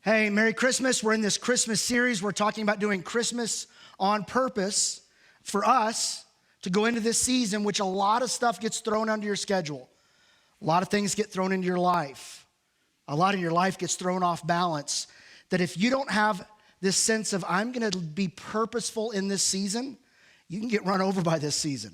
Hey, Merry Christmas. We're in this Christmas series. We're talking about doing Christmas on purpose for us to go into this season, which a lot of stuff gets thrown onto your schedule. A lot of things get thrown into your life. A lot of your life gets thrown off balance. That if you don't have this sense of, I'm going to be purposeful in this season, you can get run over by this season.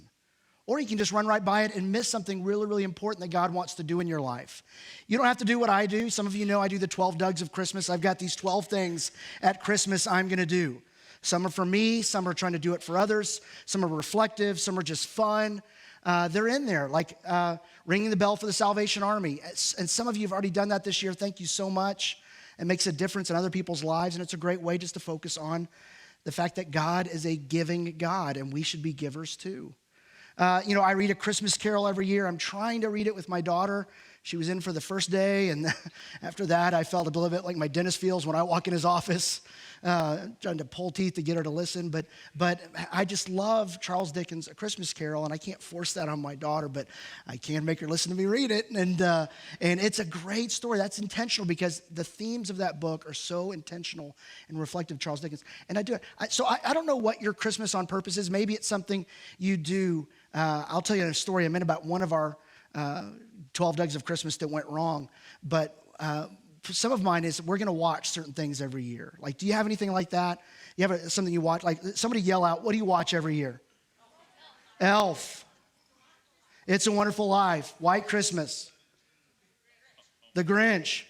Or you can just run right by it and miss something really, really important that God wants to do in your life. You don't have to do what I do. Some of you know I do the 12 Dougs of Christmas. I've got these 12 things at Christmas I'm going to do. Some are for me. Some are trying to do it for others. Some are reflective. Some are just fun. They're in there, like ringing the bell for the Salvation Army. And some of you have already done that this year. Thank you so much. It makes a difference in other people's lives, and it's a great way just to focus on the fact that God is a giving God, and we should be givers too. I read a Christmas carol every year. I'm trying to read it with my daughter. She was in for the first day, and after that, I felt a little bit like my dentist feels when I walk in his office, trying to pull teeth to get her to listen. But I just love Charles Dickens' A Christmas Carol, and I can't force that on my daughter, but I can make her listen to me read it. And it's a great story. That's intentional because the themes of that book are so intentional and reflective of Charles Dickens. And I do it. So I don't know what your Christmas on purpose is. Maybe it's something you do. I'll tell you a story in a minute about one of our 12 Dougs of Christmas that went wrong. But some of mine is we're going to watch certain things every year. Like, do you have anything like that? You have something you watch? Like, somebody yell out, what do you watch every year? Elf. It's a Wonderful Life. White Christmas. The Grinch.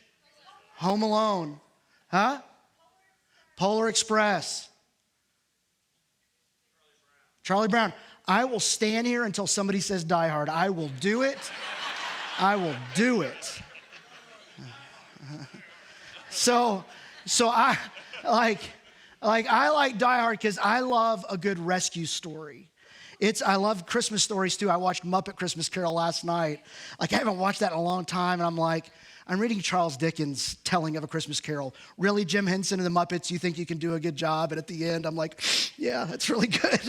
Home Alone. Huh? Polar Express. Charlie Brown. I will stand here until somebody says Die Hard. I will do it. I will do it. So I like Die Hard because I love a good rescue story. I love Christmas stories too. I watched Muppet Christmas Carol last night. Like, I haven't watched that in a long time, and I'm reading Charles Dickens' telling of A Christmas Carol. Really, Jim Henson and the Muppets, you think you can do a good job? And at the end, I'm like, yeah, that's really good.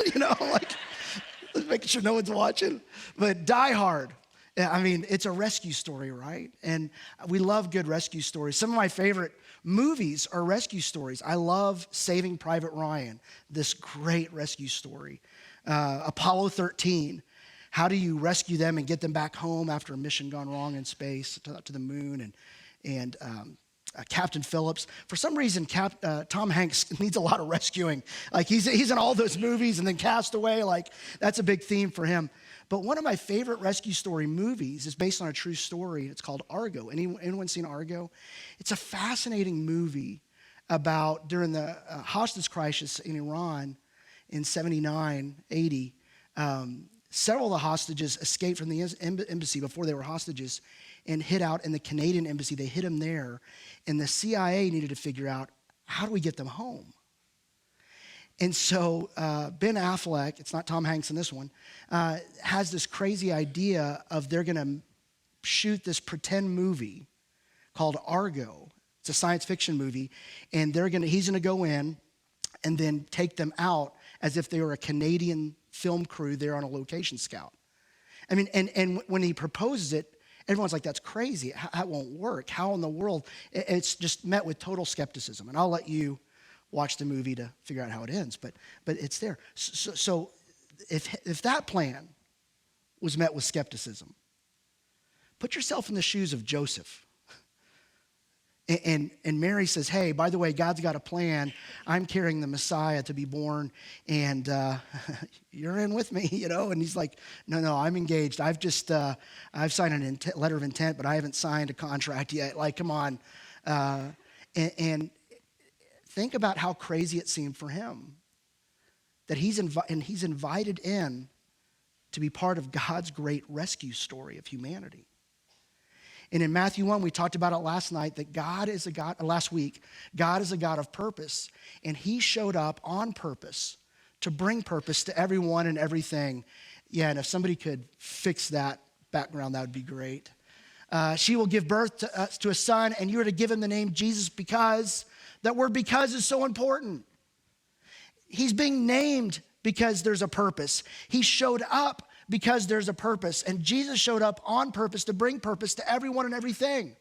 Making sure no one's watching. But Die Hard, it's a rescue story, right? And we love good rescue stories. Some of my favorite movies are rescue stories. I love Saving Private Ryan, this great rescue story. Apollo 13, how do you rescue them and get them back home after a mission gone wrong in space to the moon? And Captain Phillips. For some reason, Tom Hanks needs a lot of rescuing. Like, he's in all those movies, and then Castaway, like, that's a big theme for him. But one of my favorite rescue story movies is based on a true story. It's called Argo. Anyone seen Argo? It's a fascinating movie about during the hostage crisis in Iran in 79, 80. Several of the hostages escaped from the embassy before they were hostages and hid out in the Canadian embassy. They hid them there. And the CIA needed to figure out, how do we get them home? And so Ben Affleck, it's not Tom Hanks in this one, has this crazy idea of they're going to shoot this pretend movie called Argo. It's a science fiction movie. And he's going to go in and then take them out as if they were a Canadian film crew there on a location scout. And when he proposes it, everyone's like, that's crazy. That won't work. How in the world? It's just met with total skepticism. And I'll let you watch the movie to figure out how it ends. But it's there. So if that plan was met with skepticism, put yourself in the shoes of Joseph. And Mary says, hey, by the way, God's got a plan. I'm carrying the Messiah to be born, and you're in with me, And he's like, no, I'm engaged. I've signed a letter of intent, but I haven't signed a contract yet. Like, come on. And think about how crazy it seemed for him that he's invited in to be part of God's great rescue story of humanity. And in Matthew 1, we talked about it last week, God is a God of purpose. And he showed up on purpose to bring purpose to everyone and everything. Yeah, and if somebody could fix that background, that would be great. She will give birth to a son, and you are to give him the name Jesus because, that word because is so important. He's being named because there's a purpose. He showed up because there's a purpose. And Jesus showed up on purpose to bring purpose to everyone and everything.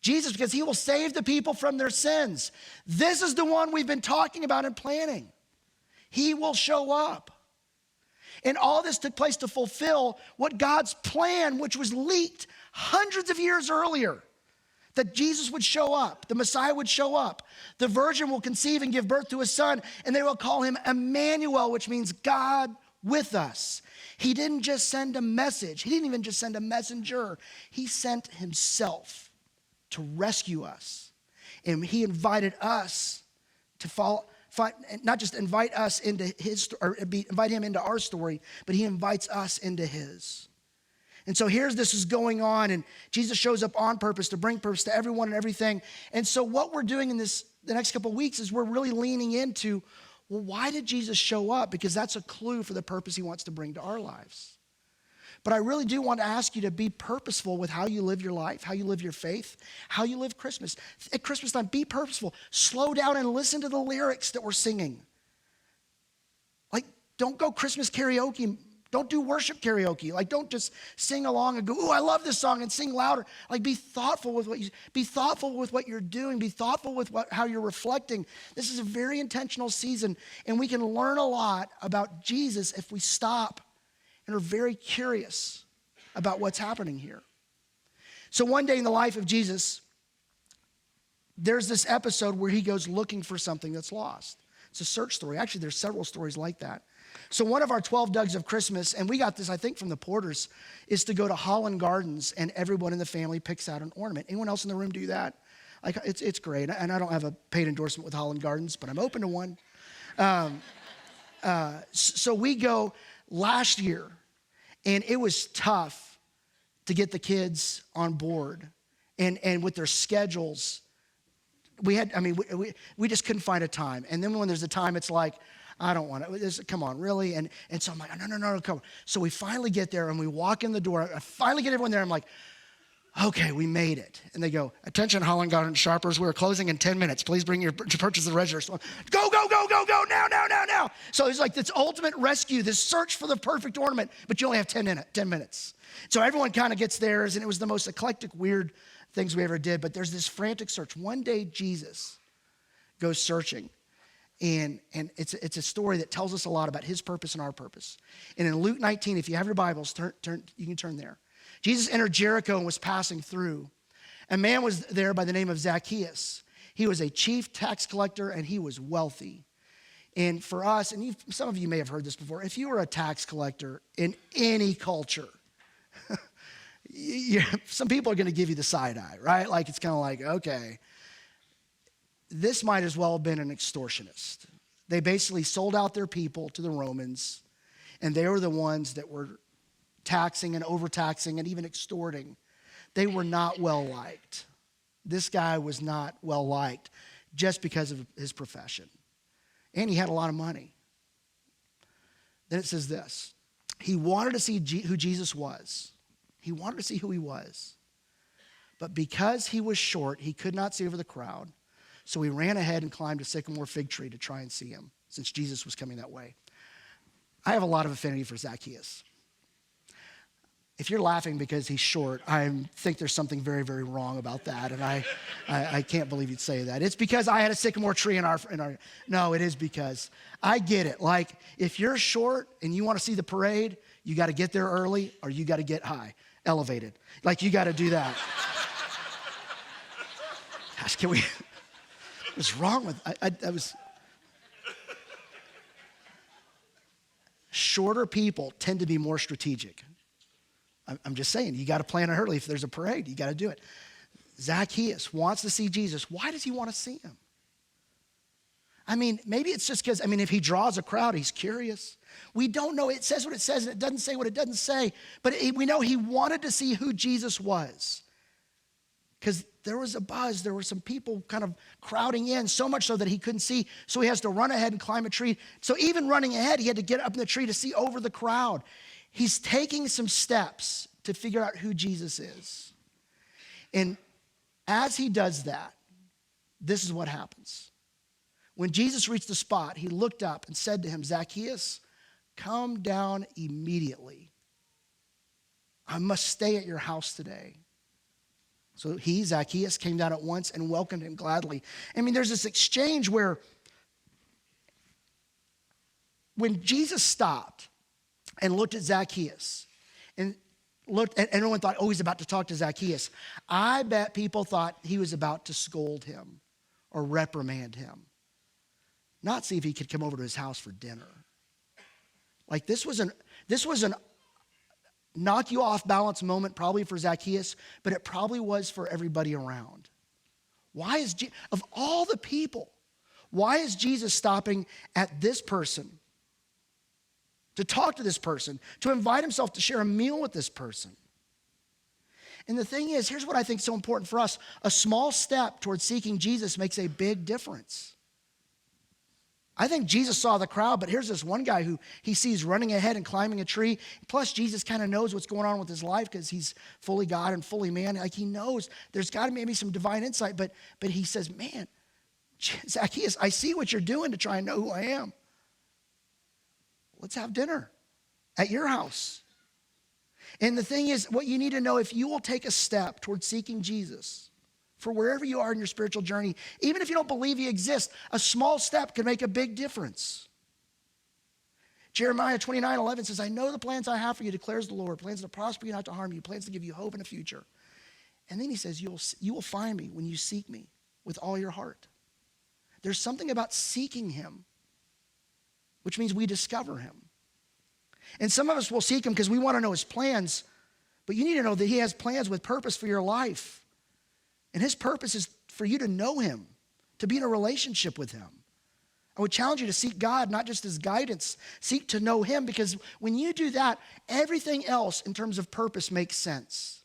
Jesus because he will save the people from their sins. This is the one we've been talking about and planning. He will show up. And all this took place to fulfill what God's plan, which was leaked hundreds of years earlier, that Jesus would show up, the Messiah would show up. The virgin will conceive and give birth to a son, and they will call him Emmanuel, which means God with us. He didn't just send a message. He didn't even just send a messenger. He sent himself to rescue us. And he invited us to follow, not just invite us into his, or invite him into our story, but he invites us into his. And so here's this is going on, and Jesus shows up on purpose to bring purpose to everyone and everything. And so what we're doing in the next couple of weeks is we're really leaning into, well, why did Jesus show up? Because that's a clue for the purpose he wants to bring to our lives. But I really do want to ask you to be purposeful with how you live your life, how you live your faith, how you live Christmas. At Christmas time, be purposeful. Slow down and listen to the lyrics that we're singing. Like, don't go Christmas karaoke. Don't do worship karaoke. Like, don't just sing along and go, "Ooh, I love this song," and sing louder. Like, be thoughtful with what you're doing. Be thoughtful with how you're reflecting. This is a very intentional season, and we can learn a lot about Jesus if we stop and are very curious about what's happening here. So one day in the life of Jesus, there's this episode where he goes looking for something that's lost. It's a search story. Actually, there's several stories like that. So one of our 12 Dougs of Christmas, and we got this, I think, from the Porters, is to go to Holland Gardens, and everyone in the family picks out an ornament. Anyone else in the room do that? Like, it's great, and I don't have a paid endorsement with Holland Gardens, but I'm open to one. So we go last year, and it was tough to get the kids on board, and with their schedules, we just couldn't find a time. And then when there's a time, it's like, I don't want it. Come on, really? And so I'm like, no, come on. So we finally get there, and we walk in the door. I finally get everyone there. I'm like, okay, we made it. And they go, "Attention, Holland Garden shoppers, we're closing in 10 minutes. Please bring your purchase to the register." So, go, now. So it's like this ultimate rescue, this search for the perfect ornament, but you only have 10 minutes. So everyone kind of gets theirs, and it was the most eclectic, weird things we ever did. But there's this frantic search. One day, Jesus goes searching. And it's a story that tells us a lot about his purpose and our purpose. And in Luke 19, if you have your Bibles, you can turn there. Jesus entered Jericho and was passing through. A man was there by the name of Zacchaeus. He was a chief tax collector, and he was wealthy. And for us, and some of you may have heard this before, if you were a tax collector in any culture, some people are going to give you the side eye, right? Like, it's kind of like, okay. This might as well have been an extortionist. They basically sold out their people to the Romans, and they were the ones that were taxing and overtaxing and even extorting. They were not well liked. This guy was not well liked just because of his profession. And he had a lot of money. Then it says this. He wanted to see who Jesus was. He wanted to see who he was. But because he was short, he could not see over the crowd. So he ran ahead and climbed a sycamore fig tree to try and see him, since Jesus was coming that way. I have a lot of affinity for Zacchaeus. If you're laughing because he's short, I think there's something very, very wrong about that, and I can't believe you'd say that. It's because I had a sycamore tree in our. No, it is because I get it. Like, if you're short and you want to see the parade, you got to get there early, or you got to get high, elevated. Like, you got to do that. Gosh, can we? What's wrong with I was shorter people tend to be more strategic. I'm just saying, you got to plan it early. If there's a parade, you got to do it. Zacchaeus wants to see Jesus. Why does he want to see him? I mean, maybe it's just because, if he draws a crowd, he's curious. We don't know. It says what it says, and it doesn't say what it doesn't say. But we know he wanted to see who Jesus was. Because there was a buzz. There were some people kind of crowding in, so much so that he couldn't see. So he has to run ahead and climb a tree. So even running ahead, he had to get up in the tree to see over the crowd. He's taking some steps to figure out who Jesus is. And as he does that, this is what happens. When Jesus reached the spot, he looked up and said to him, "Zacchaeus, come down immediately. I must stay at your house today." So Zacchaeus, came down at once and welcomed him gladly. I mean, there's this exchange where when Jesus stopped and looked at Zacchaeus and everyone thought, oh, he's about to talk to Zacchaeus. I bet people thought he was about to scold him or reprimand him, not see if he could come over to his house for dinner. Like this was an knock you off balance moment probably for Zacchaeus, but it probably was for everybody around. Why is, of all the people, why is Jesus stopping at this person to talk to this person, to invite himself to share a meal with this person? And the thing is, here's what I think is so important for us. A small step towards seeking Jesus makes a big difference. I think Jesus saw the crowd, but here's this one guy who he sees running ahead and climbing a tree. Plus, Jesus kind of knows what's going on with his life because he's fully God and fully man. Like he knows there's got to be maybe some divine insight, but he says, man, Zacchaeus, I see what you're doing to try and know who I am. Let's have dinner at your house. And the thing is, what you need to know, if you will take a step towards seeking Jesus, for wherever you are in your spiritual journey, even if you don't believe he exists, a small step can make a big difference. Jeremiah 29:11 says, I know the plans I have for you, declares the Lord, plans to prosper you, not to harm you, plans to give you hope in the future. And then he says, you will find me when you seek me with all your heart. There's something about seeking him, which means we discover him. And some of us will seek him because we want to know his plans, but you need to know that he has plans with purpose for your life. And his purpose is for you to know him, to be in a relationship with him. I would challenge you to seek God, not just his guidance. Seek to know him, because when you do that, everything else in terms of purpose makes sense.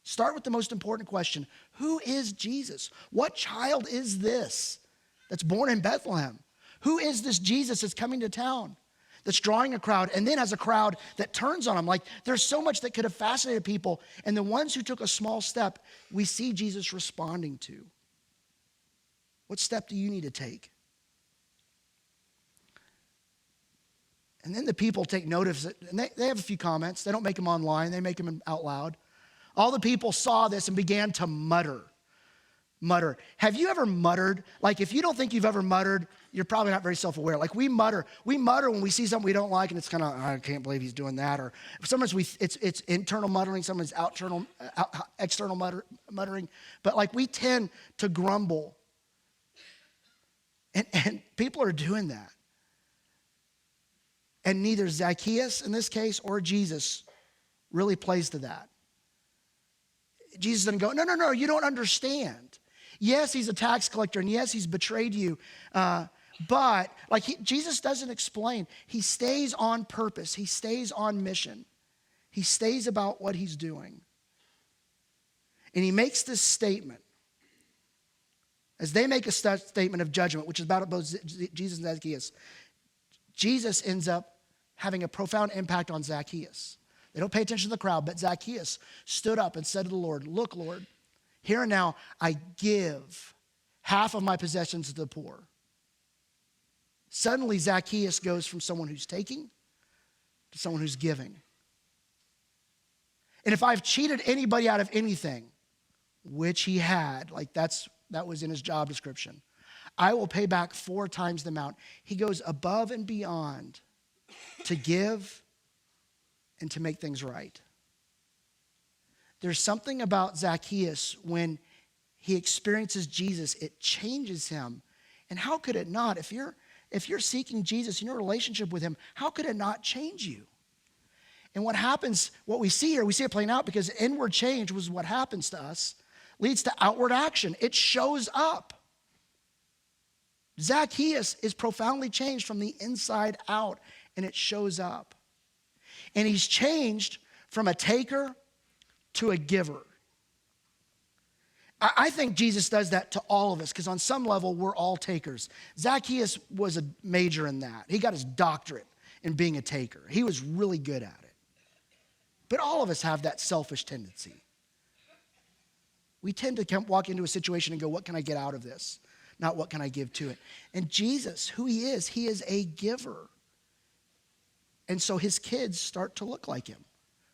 Start with the most important question. Who is Jesus? What child is this that's born in Bethlehem? Who is this Jesus that's coming to town, that's drawing a crowd, and then has a crowd that turns on him? Like, there's so much that could have fascinated people, and the ones who took a small step, we see Jesus responding to. What step do you need to take? And then the people take notice, and they have a few comments. They don't make them online. They make them out loud. All the people saw this and began to mutter. Have you ever muttered? Like, if you don't think you've ever muttered, you're probably not very self-aware. Like, we mutter when we see something we don't like, and it's kind of, I can't believe he's doing that. Or sometimes it's internal muttering, sometimes external muttering. But like, we tend to grumble. And people are doing that. And neither Zacchaeus in this case or Jesus really plays to that. Jesus doesn't go, no, you don't understand. Yes, he's a tax collector, and yes, he's betrayed you. But Jesus doesn't explain. He stays on purpose. He stays on mission. He stays about what he's doing. And he makes this statement. As they make a statement of judgment, which is about both Jesus and Zacchaeus, Jesus ends up having a profound impact on Zacchaeus. They don't pay attention to the crowd, but Zacchaeus stood up and said to the Lord, look, Lord, here and now I give half of my possessions to the poor. Suddenly Zacchaeus goes from someone who's taking to someone who's giving. And if I've cheated anybody out of anything, which he had, that was in his job description, I will pay back 4 times the amount. He goes above and beyond to give and to make things right. There's something about Zacchaeus when he experiences Jesus, it changes him. And how could it not? If you're seeking Jesus in your relationship with him, how could it not change you? And what happens, what we see here, we see it playing out because inward change was what happens to us, leads to outward action. It shows up. Zacchaeus is profoundly changed from the inside out, and it shows up. And he's changed from a taker to a giver. I think Jesus does that to all of us because on some level, we're all takers. Zacchaeus was a major in that. He got his doctorate in being a taker. He was really good at it. But all of us have that selfish tendency. We tend to walk into a situation and go, what can I get out of this? Not what can I give to it? And Jesus, who he is a giver. And so his kids start to look like him.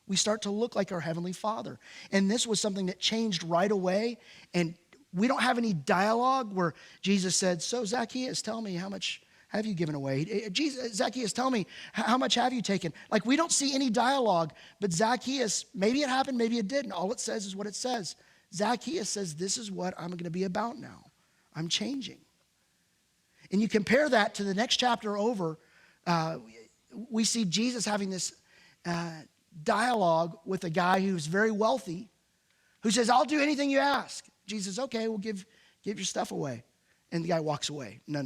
We start to look like our Heavenly Father. And this was something that changed right away. And we don't have any dialogue where Jesus said, so Zacchaeus, tell me, how much have you given away? Zacchaeus, tell me, how much have you taken? Like, we don't see any dialogue, but Zacchaeus, maybe it happened, maybe it didn't. All it says is what it says. Zacchaeus says, this is what I'm going to be about now. I'm changing. And you compare that to the next chapter over, we see Jesus having this dialogue with a guy who's very wealthy, who says, I'll do anything you ask. Jesus says, okay, we'll give your stuff away. And the guy walks away. No.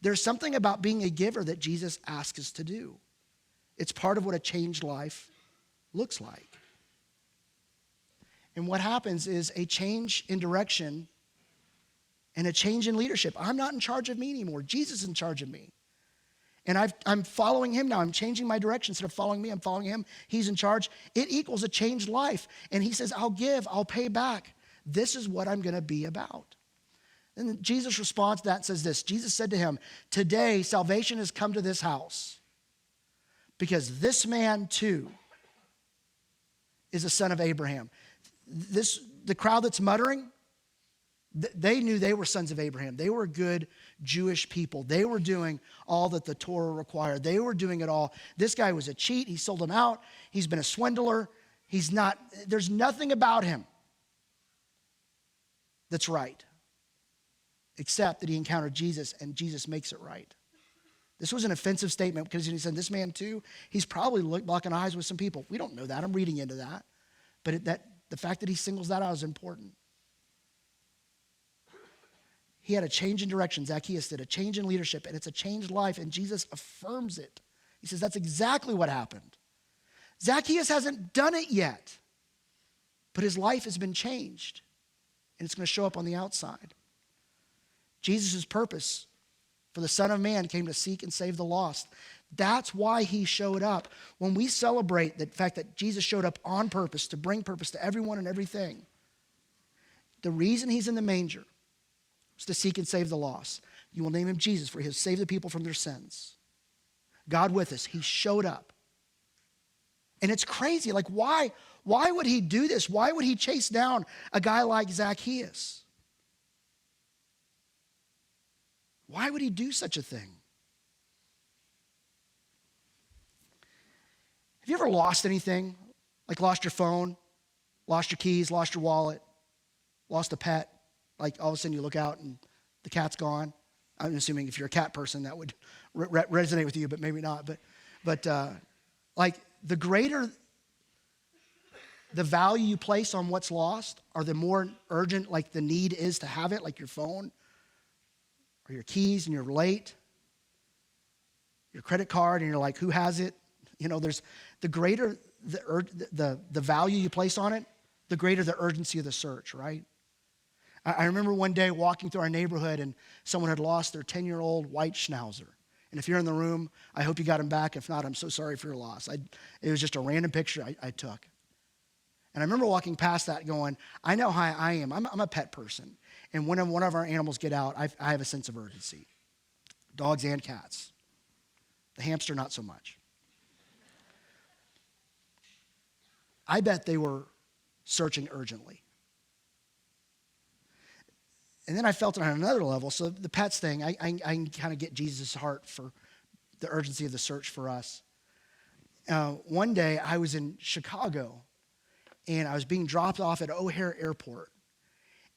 There's something about being a giver that Jesus asks us to do. It's part of what a changed life looks like. And what happens is a change in direction and a change in leadership. I'm not in charge of me anymore. Jesus is in charge of me. And I'm following him now. I'm changing my direction. Instead of following me, I'm following him. He's in charge. It equals a changed life. And he says, I'll give, I'll pay back. This is what I'm going to be about. And Jesus responds to that and says this. Jesus said to him, today salvation has come to this house because this man too is a son of Abraham. The crowd that's muttering, they knew they were sons of Abraham. They were good Jewish people. They were doing all that the Torah required. They were doing it all. This guy was a cheat. He sold them out. He's been a swindler. There's nothing about him that's right, except that he encountered Jesus and Jesus makes it right. This was an offensive statement because he said, this man too, he's probably locking eyes with some people. We don't know that. I'm reading into that. But the fact that he singles that out is important. He had a change in direction. Zacchaeus did a change in leadership, and it's a changed life, and Jesus affirms it. He says that's exactly what happened. Zacchaeus hasn't done it yet, but his life has been changed, and it's going to show up on the outside. Jesus' purpose for the Son of Man came to seek and save the lost. That's why he showed up. When we celebrate the fact that Jesus showed up on purpose to bring purpose to everyone and everything, the reason he's in the manger was to seek and save the lost. You will name him Jesus, for he has saved the people from their sins. God with us, he showed up. And it's crazy, like why would he do this? Why would he chase down a guy like Zacchaeus? Why would he do such a thing? Have you ever lost anything? Like lost your phone, lost your keys, lost your wallet, lost a pet? Like all of a sudden you look out and the cat's gone. I'm assuming if you're a cat person that would resonate with you, but maybe not. But like the greater the value you place on what's lost, or the more urgent like the need is to have it, like your phone or your keys and you're late, your credit card and you're like, who has it? You know, there's the greater the value you place on it, the greater the urgency of the search, right? I remember one day walking through our neighborhood and someone had lost their 10-year-old white schnauzer. And if you're in the room, I hope you got him back. If not, I'm so sorry for your loss. It was just a random picture I took. And I remember walking past that going, I know how I am. I'm a pet person. And when one of our animals get out, I have a sense of urgency. Dogs and cats. The hamster, not so much. I bet they were searching urgently. And then I felt it on another level. So the pets thing, I can kind of get Jesus' heart for the urgency of the search for us. One day I was in Chicago and I was being dropped off at O'Hare Airport.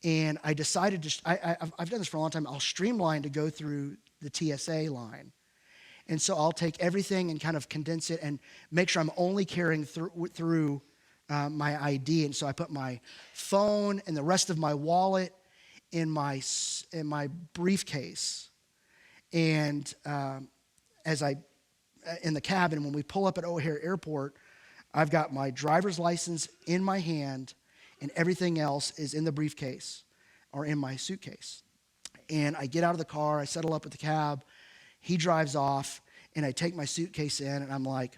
And I decided I've done this for a long time. I'll streamline to go through the TSA line. And so I'll take everything and kind of condense it and make sure I'm only carrying through my ID. And so I put my phone and the rest of my wallet in my briefcase, and in the cabin, when we pull up at O'Hare Airport, I've got my driver's license in my hand, and everything else is in the briefcase or in my suitcase. And I get out of the car, I settle up at the cab, he drives off, and I take my suitcase in, and I'm like,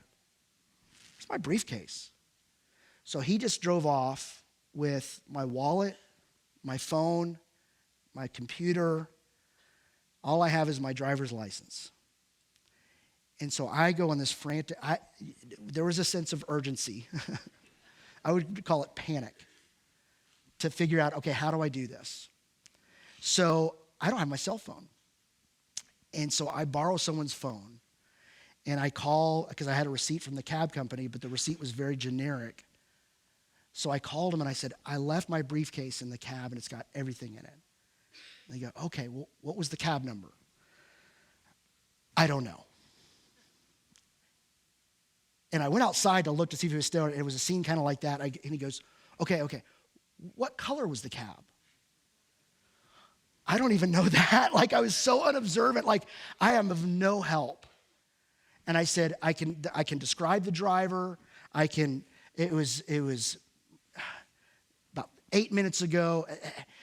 "Where's my briefcase?" So he just drove off with my wallet, my phone, my computer. All I have is my driver's license. And so I go on this frantic, there was a sense of urgency. I would call it panic to figure out, okay, how do I do this? So I don't have my cell phone. And so I borrow someone's phone and I call, because I had a receipt from the cab company, but the receipt was very generic. So I called him and I said, I left my briefcase in the cab and it's got everything in it. And they go, okay, well, what was the cab number? I don't know. And I went outside to look to see if he was still, and it was a scene kind of like that. And he goes, okay, what color was the cab? I don't even know that. Like, I was so unobservant. Like, I am of no help. And I said, I can describe the driver. It was about 8 minutes ago.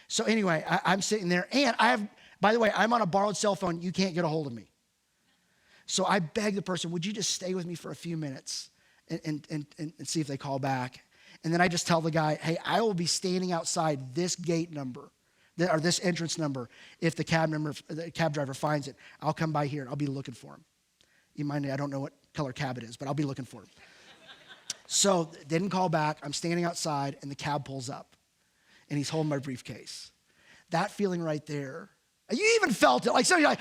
So anyway, I'm sitting there, and by the way, I'm on a borrowed cell phone. You can't get a hold of me. So I begged the person, would you just stay with me for a few minutes and see if they call back? And then I just tell the guy, hey, I will be standing outside this gate number, or this entrance number. If the cab driver finds it, I'll come by here and I'll be looking for him. You mind me, I don't know what color cab it is, but I'll be looking for him. So they didn't call back. I'm standing outside and the cab pulls up and he's holding my briefcase. That feeling right there, you even felt it. Like some of you like,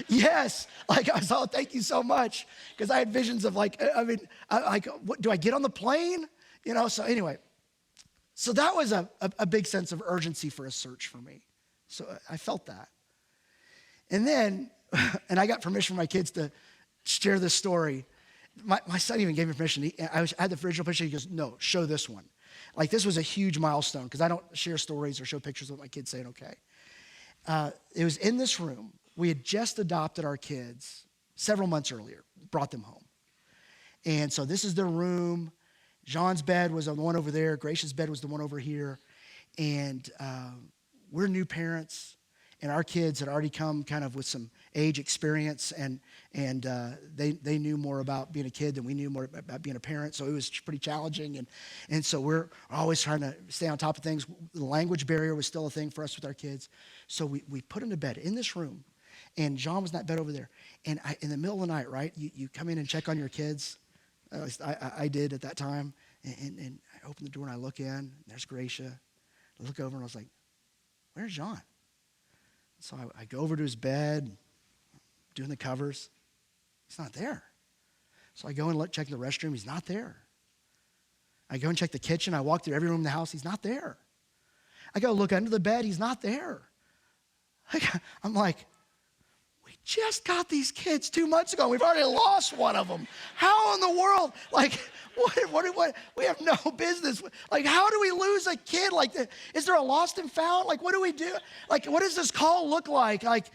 yes. Like, I was, oh, thank you so much. Because I had visions of what, do I get on the plane? So anyway. So that was a big sense of urgency for a search for me. So I felt that. And then, and I got permission from my kids to share this story. My son even gave me permission. I had the original picture. He goes, no, show this one. Like, this was a huge milestone because I don't share stories or show pictures with my kids saying, okay. It was in this room. We had just adopted our kids several months earlier, brought them home. And so this is their room. Jean's bed was the one over there. Gracia's bed was the one over here. And we're new parents. And our kids had already come kind of with some age experience. And they knew more about being a kid than we knew more about being a parent. So it was pretty challenging. And so we're always trying to stay on top of things. The language barrier was still a thing for us with our kids. So we put them to bed in this room. And John was in that bed over there. And in the middle of the night, right, you come in and check on your kids. At least I did at that time. And I open the door and I look in. And there's Gracia. I look over and I was like, where's John? So I go over to his bed, doing the covers. He's not there. So I go and check the restroom. He's not there. I go and check the kitchen. I walk through every room in the house. He's not there. I go look under the bed. He's not there. I'm like, we just got these kids 2 months ago. We've already lost one of them. How in the world? Like, what? We have no business. Like, how do we lose a kid? Like, is there a lost and found? Like, what do we do? Like, what does this call look like? Like,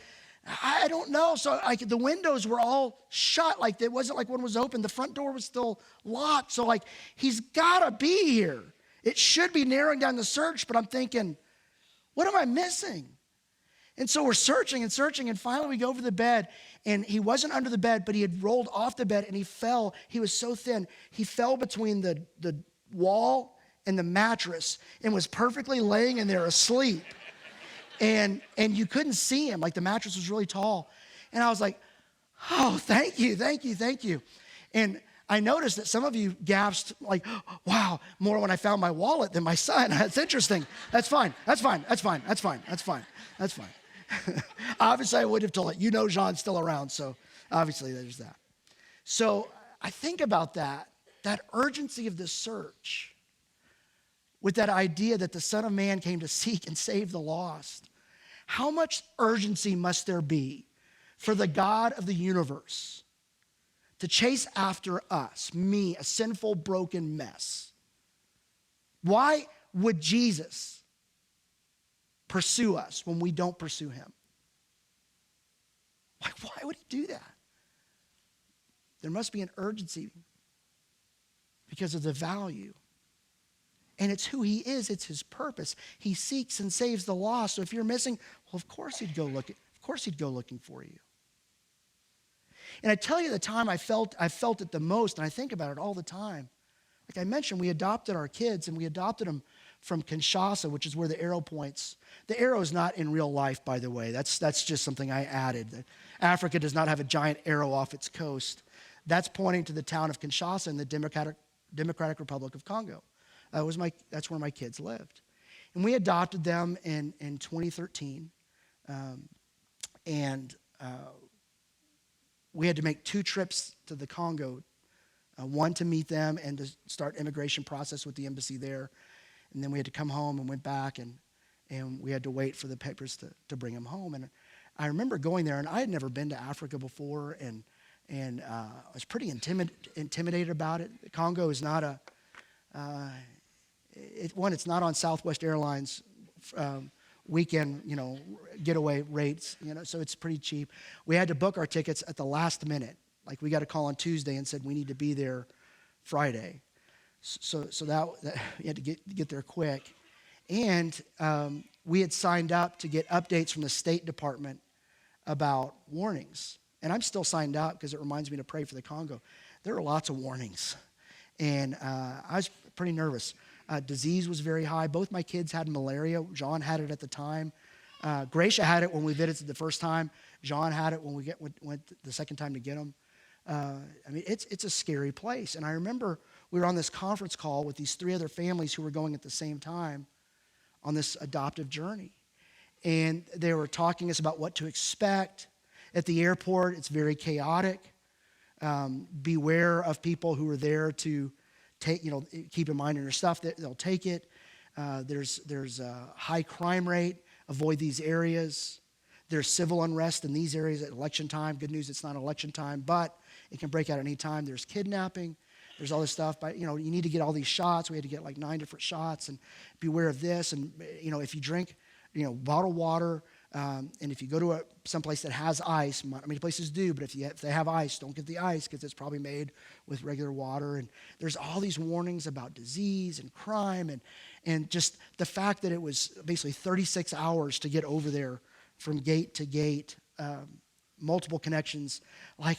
I don't know. So the windows were all shut. Like, it wasn't like one was open. The front door was still locked. So, like, he's got to be here. It should be narrowing down the search, but I'm thinking, what am I missing? And so we're searching, and finally we go over the bed, and he wasn't under the bed, but he had rolled off the bed, and he fell. He was so thin. He fell between the wall and the mattress and was perfectly laying in there asleep. And you couldn't see him. Like, the mattress was really tall. And I was like, oh, thank you. And I noticed that some of you gasped like, wow, more when I found my wallet than my son. That's interesting. That's fine. Obviously, I would have told it. Jean's still around, so obviously there's that. So I think about that urgency of the search with that idea that the Son of Man came to seek and save the lost. How much urgency must there be for the God of the universe to chase after us, me, a sinful, broken mess? Why would Jesus pursue us when we don't pursue him? Like, why would he do that? There must be an urgency because of the value. And it's who he is. It's his purpose. He seeks and saves the lost. So if you're missing, well, of course he'd go looking. Of course he'd go looking for you. And I tell you the time I felt it the most, and I think about it all the time. Like I mentioned, we adopted our kids, and we adopted them from Kinshasa, which is where the arrow points. The arrow is not in real life, by the way. That's just something I added. Africa does not have a giant arrow off its coast. That's pointing to the town of Kinshasa in the Democratic Republic of Congo. That's where my kids lived. And we adopted them in 2013. And we had to make 2 trips to the Congo, one to meet them and to start immigration process with the embassy there. And then we had to come home and went back, and we had to wait for the papers to bring them home. And I remember going there, and I had never been to Africa before, and I was pretty intimidated about it. The Congo is not it's not on Southwest Airlines weekend, getaway rates, so it's pretty cheap. We had to book our tickets at the last minute. Like, we got a call on Tuesday and said we need to be there Friday. So that you had to get there quick. And we had signed up to get updates from the State Department about warnings. And I'm still signed up because it reminds me to pray for the Congo. There are lots of warnings. And I was pretty nervous. Disease was very high. Both my kids had malaria. John had it at the time. Gracia had it when we visited the first time. John had it when we went the second time to get him. It's a scary place. And I remember we were on this conference call with these 3 other families who were going at the same time on this adoptive journey. And they were talking to us about what to expect. At the airport, it's very chaotic. Beware of people who are there to keep in mind in your stuff that they'll take it. There's a high crime rate. Avoid these areas. There's civil unrest in these areas at election time. Good news, it's not election time, but it can break out at any time. There's kidnapping. There's all this stuff. But, you need to get all these shots. We had to get like 9 different shots, and beware of this. And, if you drink, bottled water, and if you go to someplace that has ice, many places do, but if they have ice, don't get the ice because it's probably made with regular water. And there's all these warnings about disease and crime and just the fact that it was basically 36 hours to get over there from gate to gate, multiple connections. Like,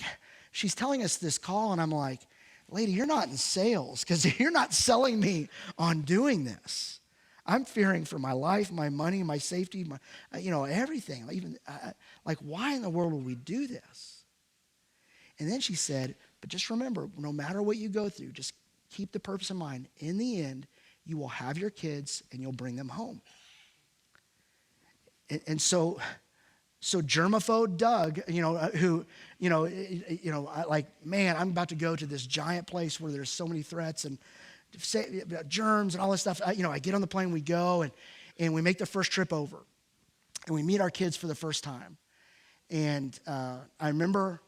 she's telling us this call, and I'm like, lady, you're not in sales because you're not selling me on doing this. I'm fearing for my life, my money, my safety, my, everything. Even like, why in the world would we do this? And then she said, but just remember, no matter what you go through, just keep the purpose in mind. In the end, you will have your kids and you'll bring them home. And so germaphobe Doug, man, I'm about to go to this giant place where there's so many threats and germs and all this stuff. I get on the plane, we go, and we make the first trip over. And we meet our kids for the first time. And I remember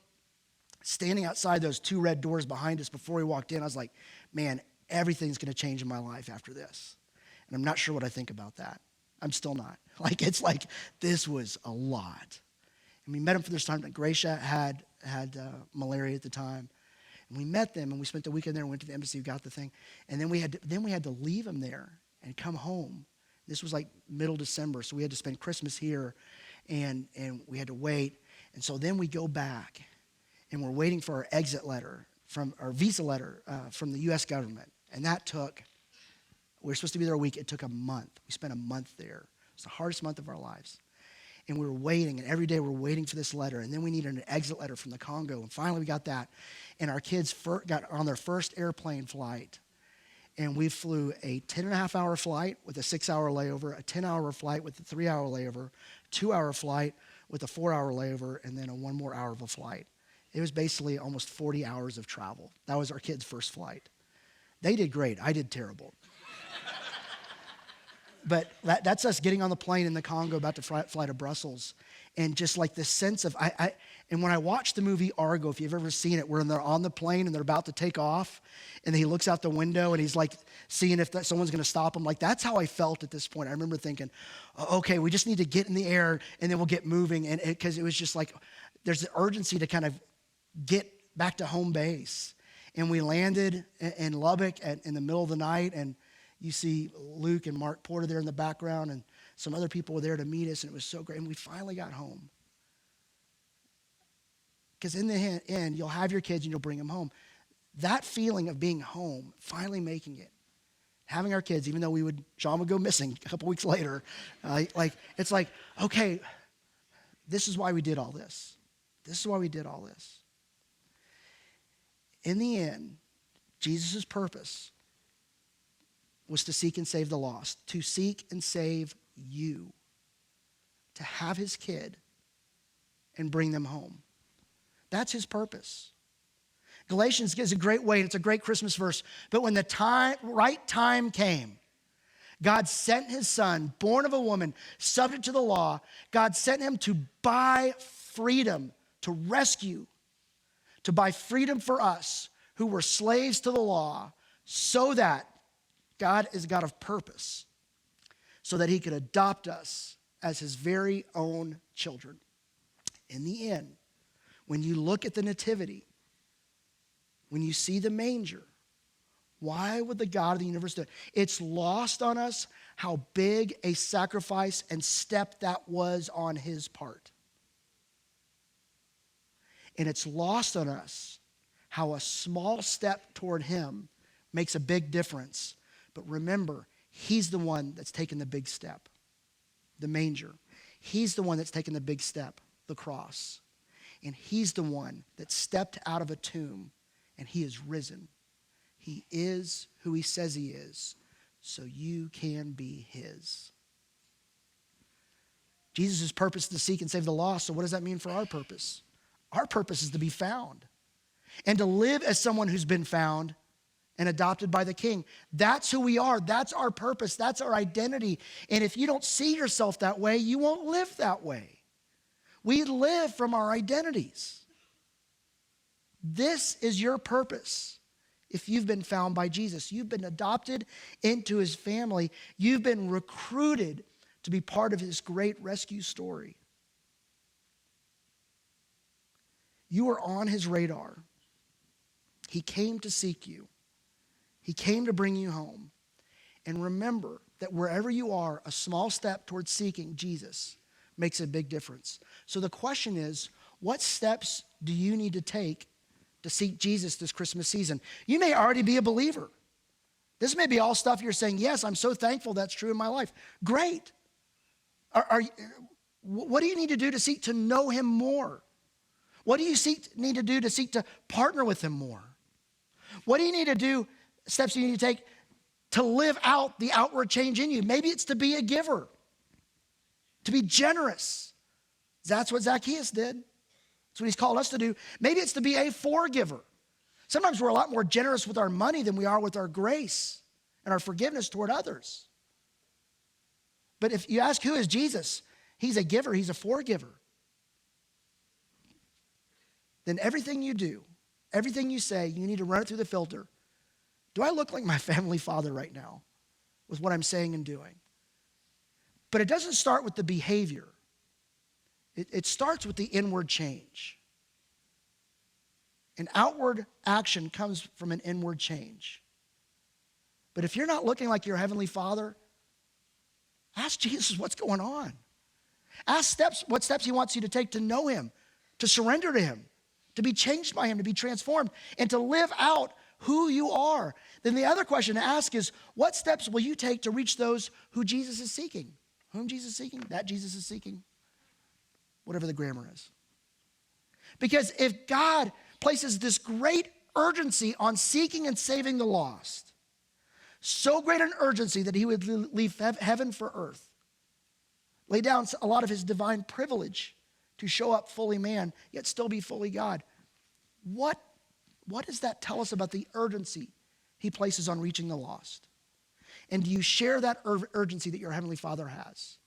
standing outside those 2 red doors behind us before we walked in. I was like, man, everything's going to change in my life after this. And I'm not sure what I think about that. I'm still not. It's like this was a lot. And we met them for this time. Gracia had malaria at the time. And we met them, and we spent the weekend there and went to the embassy, got the thing. And then we had to leave them there and come home. This was like middle December, so we had to spend Christmas here, and we had to wait. And so then we go back, and we're waiting for our exit letter, from our visa letter from the U.S. government. And that took, we were supposed to be there a week. It took a month. We spent a month there. It was the hardest month of our lives. And we were waiting, and every day we're waiting for this letter. And then we needed an exit letter from the Congo. And finally we got that. And our kids got on their first airplane flight. And we flew a 10-and-a-half-hour flight with a 6-hour layover, a 10-hour flight with a 3-hour layover, 2-hour flight with a 4-hour layover, and then a 1 more hour of a flight. It was basically almost 40 hours of travel. That was our kids' first flight. They did great. I did terrible. But that's us getting on the plane in the Congo, about to fly to Brussels. And just like this sense of, and when I watched the movie Argo, if you've ever seen it, where they're on the plane and they're about to take off, and he looks out the window and he's like seeing if someone's going to stop him. Like, that's how I felt at this point. I remember thinking, okay, we just need to get in the air and then we'll get moving. And because it was just like, there's the urgency to kind of get back to home base. And we landed in Lubbock in the middle of the night, and you see Luke and Mark Porter there in the background, and some other people were there to meet us, and it was so great. And we finally got home. Because in the end, you'll have your kids and you'll bring them home. That feeling of being home, finally making it, having our kids, even though Sean would go missing a couple weeks later. It's like, okay, this is why we did all this. This is why we did all this. In the end, Jesus' purpose was to seek and save the lost, to seek and save you, to have his kid and bring them home. That's his purpose. Galatians gives a great way, and it's a great Christmas verse. But when the right time came, God sent his son, born of a woman, subject to the law. God sent him to buy freedom, to rescue, to buy freedom for us who were slaves to the law, so that God is a God of purpose, so that he could adopt us as his very own children. In the end, when you look at the nativity, when you see the manger, why would the God of the universe do it? It's lost on us how big a sacrifice and step that was on his part. And it's lost on us how a small step toward him makes a big difference. But remember, he's the one that's taken the big step, the manger. He's the one that's taken the big step, the cross. And he's the one that stepped out of a tomb, and he is risen. He is who he says he is, so you can be his. Jesus' purpose is to seek and save the lost, so what does that mean for our purpose? Our purpose is to be found and to live as someone who's been found and adopted by the King. That's who we are. That's our purpose. That's our identity. And if you don't see yourself that way, you won't live that way. We live from our identities. This is your purpose. If you've been found by Jesus, you've been adopted into his family. You've been recruited to be part of his great rescue story. You are on his radar. He came to seek you. He came to bring you home. And remember that wherever you are, a small step towards seeking Jesus makes a big difference. So the question is, what steps do you need to take to seek Jesus this Christmas season? You may already be a believer. This may be all stuff you're saying, yes, I'm so thankful that's true in my life. Great. What do you need to do to seek to know him more? What do you need to do to seek to partner with him more? What do you need to do, steps you need to take to live out the outward change in you? Maybe it's to be a giver, to be generous. That's what Zacchaeus did. That's what he's called us to do. Maybe it's to be a forgiver. Sometimes we're a lot more generous with our money than we are with our grace and our forgiveness toward others. But if you ask who is Jesus, he's a giver, he's a forgiver. Then everything you do, everything you say, you need to run it through the filter. Do I look like my family father right now with what I'm saying and doing? But it doesn't start with the behavior. It starts with the inward change. An outward action comes from an inward change. But if you're not looking like your heavenly Father, ask Jesus what's going on. Ask what steps he wants you to take to know him, to surrender to him, to be changed by him, to be transformed, and to live out who you are. Then the other question to ask is, what steps will you take to reach those who Jesus is seeking? Whom Jesus is seeking? That Jesus is seeking. Whatever the grammar is. Because if God places this great urgency on seeking and saving the lost, so great an urgency that he would leave heaven for earth, lay down a lot of his divine privilege to show up fully man, yet still be fully God. What does that tell us about the urgency he places on reaching the lost? And do you share that urgency that your heavenly Father has?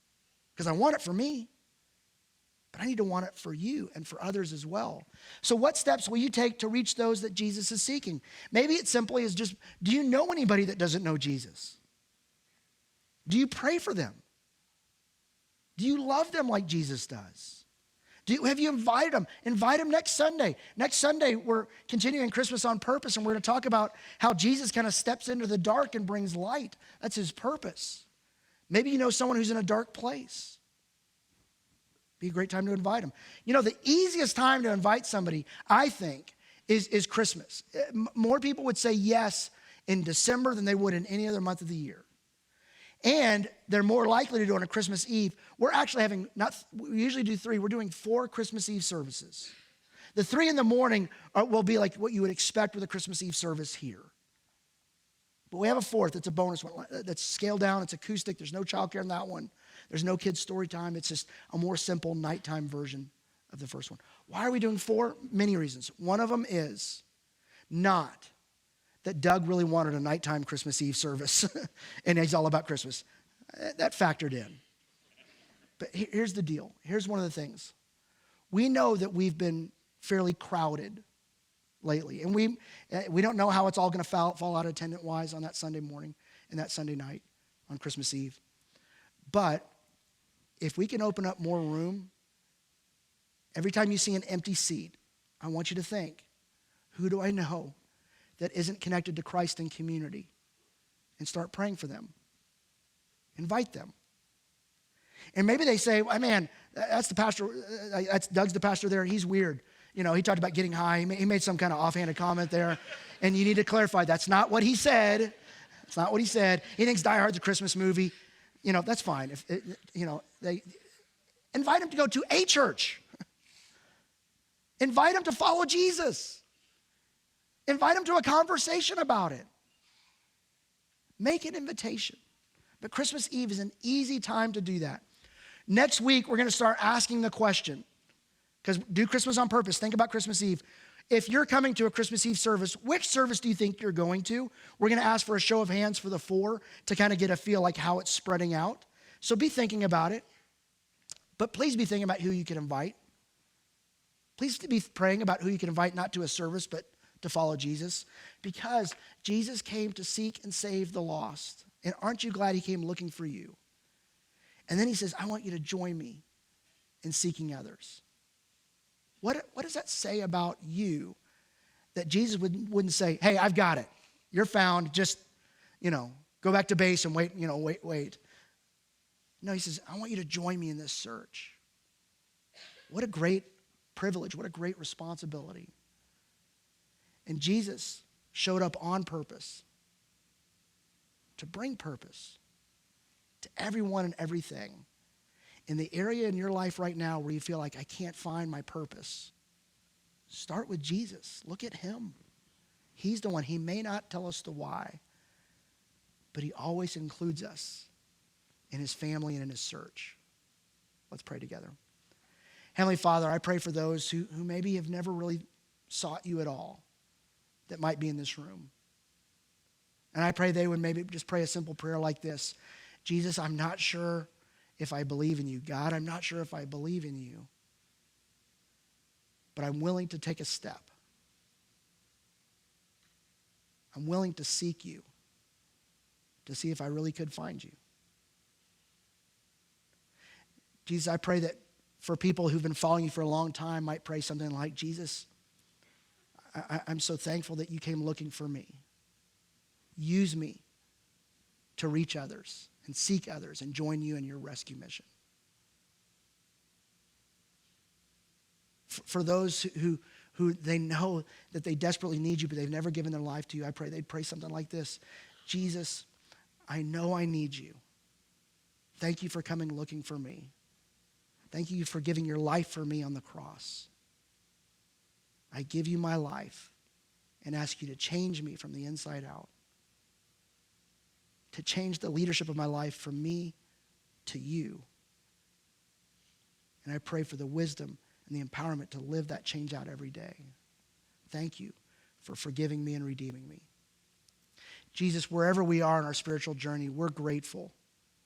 Because I want it for me, but I need to want it for you and for others as well. So what steps will you take to reach those that Jesus is seeking? Maybe it simply is just, do you know anybody that doesn't know Jesus? Do you pray for them? Do you love them like Jesus does? Have you invited them? Invite them next Sunday. Next Sunday, we're continuing Christmas on purpose, and we're going to talk about how Jesus kind of steps into the dark and brings light. That's his purpose. Maybe you know someone who's in a dark place. Be a great time to invite them. You know, the easiest time to invite somebody, I think, is Christmas. More people would say yes in December than they would in any other month of the year. And they're more likely to do it on a Christmas Eve. We're actually having, we usually do 3. We're doing 4 Christmas Eve services. The 3 in the morning will be like what you would expect with a Christmas Eve service here. But we have a 4th. It's a bonus one that's scaled down. It's acoustic. There's no childcare in that one. There's no kids' story time. It's just a more simple nighttime version of the first one. Why are we doing 4? Many reasons. One of them is not that Doug really wanted a nighttime Christmas Eve service and he's all about Christmas. That factored in. But here's the deal. Here's one of the things. We know that we've been fairly crowded lately, and we don't know how it's all going to fall out attendant-wise on that Sunday morning and that Sunday night on Christmas Eve. But if we can open up more room, every time you see an empty seat, I want you to think, who do I know that isn't connected to Christ and community? And start praying for them. Invite them. And maybe they say, well, man, that's the pastor, Doug's the pastor there, he's weird. You know, he talked about getting high. He made some kind of offhanded comment there. And you need to clarify, that's not what he said. It's not what he said. He thinks Die Hard's a Christmas movie. You know, that's fine. They invite him to go to a church. Invite him to follow Jesus. Invite him to a conversation about it. Make an invitation. But Christmas Eve is an easy time to do that. Next week, we're going to start asking the question, because do Christmas on purpose. Think about Christmas Eve. If you're coming to a Christmas Eve service, which service do you think you're going to? We're going to ask for a show of hands for the 4 to kind of get a feel like how it's spreading out. So be thinking about it. But please be thinking about who you can invite. Please be praying about who you can invite, not to a service, but to follow Jesus. Because Jesus came to seek and save the lost. And aren't you glad he came looking for you? And then he says, I want you to join me in seeking others. What does that say about you that Jesus wouldn't say, hey, I've got it. You're found. Just, go back to base and wait. No, he says, I want you to join me in this search. What a great privilege. What a great responsibility. And Jesus showed up on purpose to bring purpose to everyone and everything. In the area in your life right now where you feel like I can't find my purpose, start with Jesus. Look at him. He's the one. He may not tell us the why, but he always includes us in his family and in his search. Let's pray together. Heavenly Father, I pray for those who maybe have never really sought you at all that might be in this room. And I pray they would maybe just pray a simple prayer like this. Jesus, I'm not sure if I believe in you. God, I'm not sure if I believe in you. But I'm willing to take a step. I'm willing to seek you to see if I really could find you. Jesus, I pray that for people who've been following you for a long time might pray something like, Jesus, I'm so thankful that you came looking for me. Use me to reach others and seek others and join you in your rescue mission. For those who they know that they desperately need you, but they've never given their life to you, I pray they'd pray something like this. Jesus, I know I need you. Thank you for coming looking for me. Thank you for giving your life for me on the cross. I give you my life and ask you to change me from the inside out. To change the leadership of my life from me to you. And I pray for the wisdom and the empowerment to live that change out every day. Thank you for forgiving me and redeeming me. Jesus, wherever we are in our spiritual journey, we're grateful.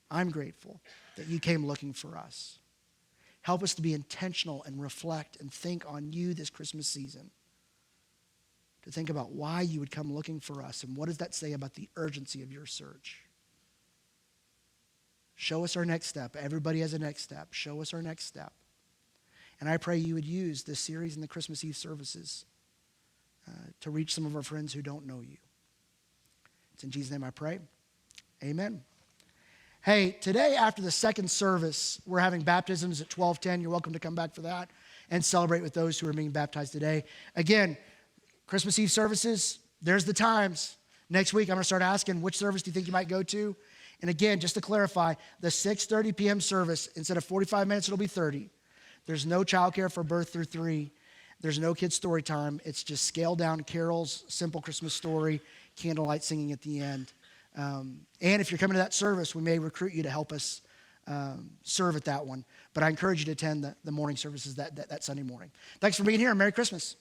I'm grateful that you came looking for us. Help us to be intentional and reflect and think on you this Christmas season. To think about why you would come looking for us and what does that say about the urgency of your search. Show us our next step. Everybody has a next step. Show us our next step. And I pray you would use this series and the Christmas Eve services to reach some of our friends who don't know you. It's in Jesus' name I pray. Amen. Hey, today after the second service, we're having baptisms at 12:10. You're welcome to come back for that and celebrate with those who are being baptized today. Again, Christmas Eve services, there's the times. Next week, I'm going to start asking, which service do you think you might go to? And again, just to clarify, the 6:30 p.m. service, instead of 45 minutes, it'll be 30. There's no childcare for birth through 3. There's no kids' story time. It's just scaled down carols, simple Christmas story, candlelight singing at the end. And if you're coming to that service, we may recruit you to help us serve at that one. But I encourage you to attend the morning services that Sunday morning. Thanks for being here, and Merry Christmas.